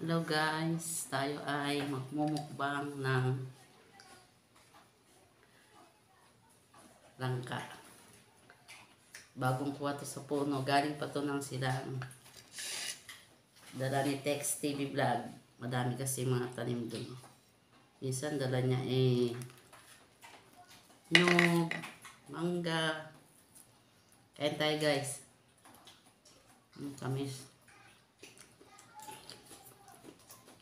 Hello guys, tayo ay magmumukbang ng langka. Bagong kuha to sa puno, galing pa to ng silang. Dala ni Tex TV Vlog. Madami kasi mga tanim dun. Minsan dala niya nyug, mangga. Kain tayo guys. Tamis.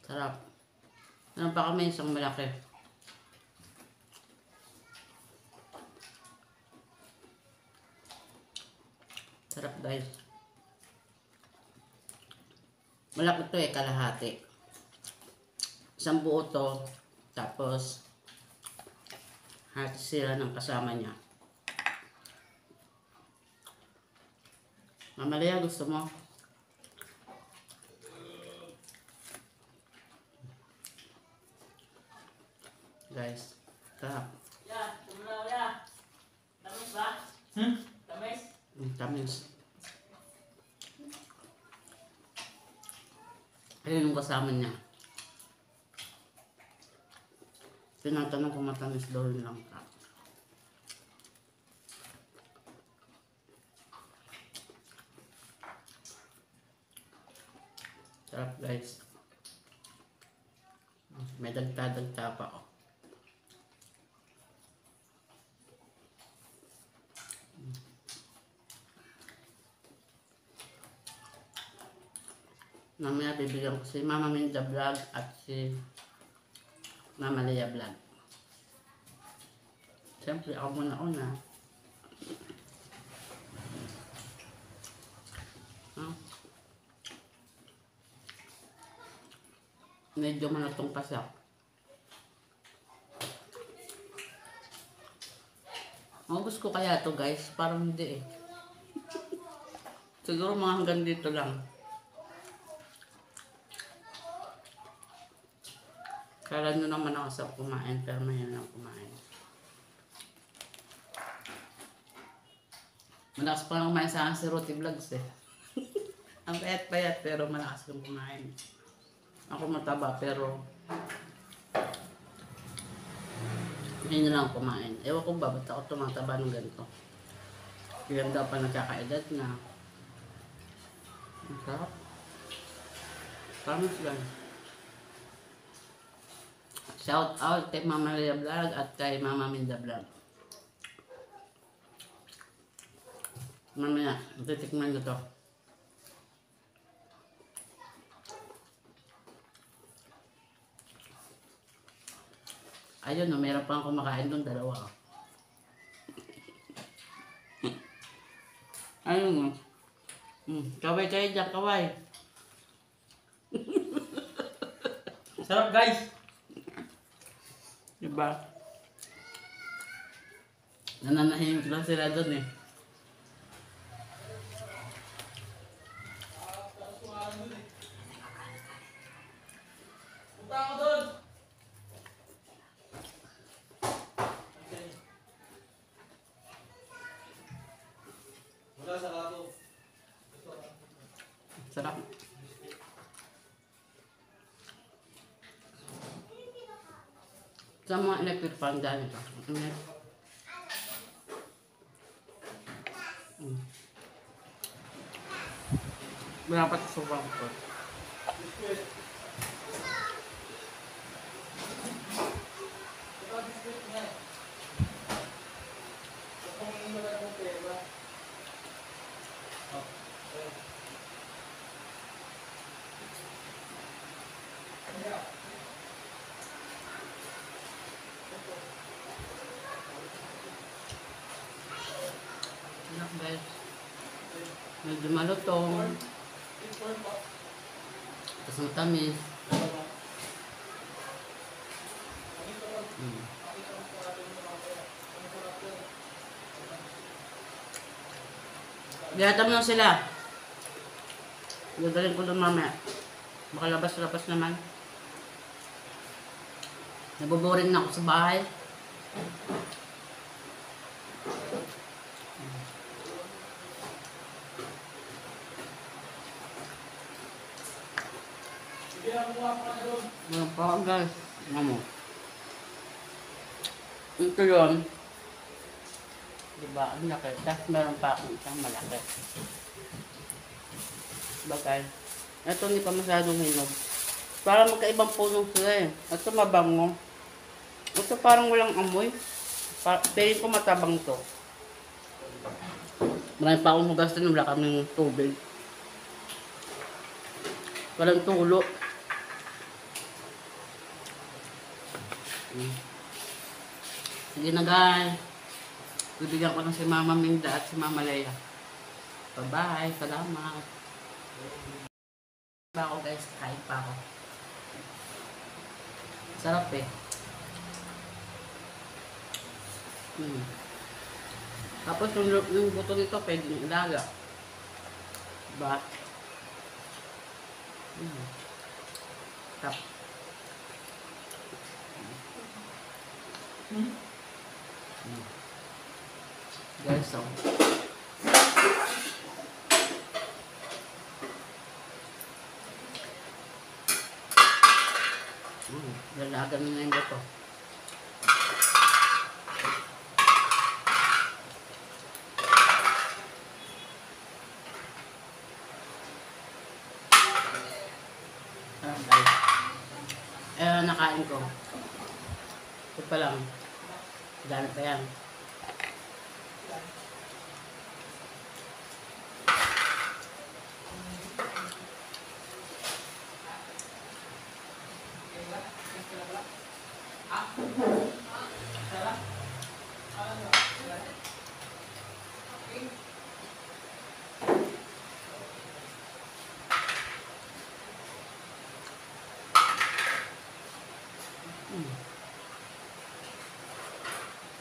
Sarap. Meron pa kami isang malaki. Sarap guys. Malaki to kalahati. Isang buo to. Tapos hati sila ng kasama niya. Mamalaya, gusto mo? Guys, sarap. Tamis ba? Tamis? Tamis. Ayun yung kasama niya. Tinatanong kung matamis daw yung langka. Sarap guys. May dagta-dagta pa oh. Mamaya bibigyan ko si Mama Minda Vlog at si Mama Lea Vlog. Siyempre ako muna-una. Medyo manatong pasak. Maubos ko kaya to guys? Parang hindi eh. Siguro mga hanggang dito lang. Kala nyo naman ako sa kumain, pero mahina lang kumain. Malakas pa lang kumain sa akin si Roti Vlogs eh. Ang payat-payat pero malakas lang kumain. Ako mataba pero hindi lang kumain. Ewan ko ba, ba't ako tumataba ng ganito? Kaya daw pa nagkakaedad na. Ang sarap. Promise lang. Shout out kay Mama Lea Vlog at kay Mama Minda Vlog. Mamaya, titikman ko to. Ayun, no, meron pa akong kumakain doon, dalawa. Ayun, no. Kaway kayo dyan, kaway. Sarap guys! Diba? Nananahimik lang sila doon eh. Punta ako doon! Wala sa lato. Sarap. Sa mga electric fan dyan ito. Dapat subang ko. Enak guys. Medyo malutong. Tapos matamis. Biyata mo lang sila. Dadalhin ko doon mamaya. Baka labas-labas naman. Naboboring na ako sa bahay. Sige, kuha pa na doon. Meron pa ako guys. Tingnan mo. Ito yun. Diba? Ang laki. Tapos meron pa akong isang malaki. Bagay. Ito hindi pa masyadong hinog. Para magkaibang puno sila eh. Ito mabango. Ito parang walang amoy. Piling ko matabang to. Marami pa akong hugas din. Wala kaming tubig. Walang tulo. Sige na guys. Bibigyan ko na si Mama Minda at si Mama Leia. Bye-bye. Salamat. Pa ako guys. Kain pa ako. Sarap eh. Tapos yung buto nito pwede yung ilaga. Diba? Tap. Guys, so. Lalagan na yung buto. Nakain ko. Ito pa lang. Ganit pa yan.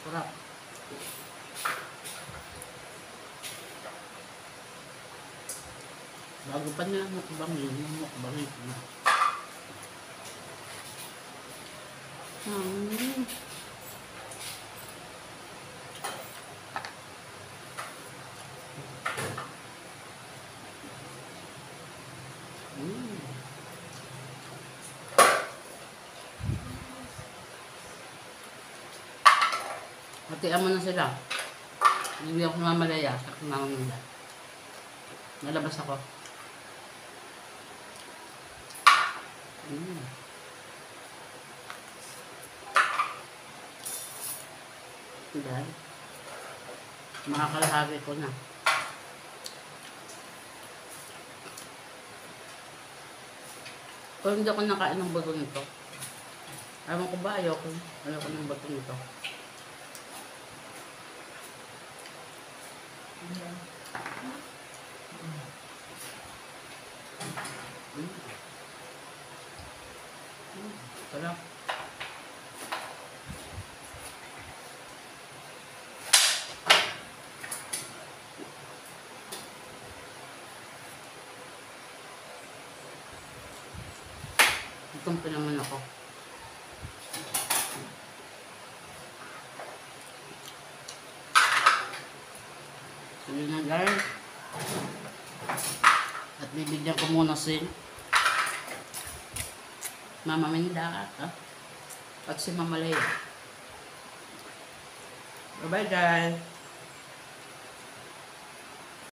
Sarap. Bago pa nila mukbangin, mukbangin ko na. Hatian mo na sila. Bibigyan ko ng Mama Leia sa Mama Minda. Nalabas ako. Dahil makakalahagi ko na. Kung hindi ako nakain ng bato nito, ayaw ko ba? Ayoko ng bato nito. Sarap. Itong pa naman ako. So yun na guys. At bibigyan ko muna si Mama Minda at si Mama Leia. Bye bye guys.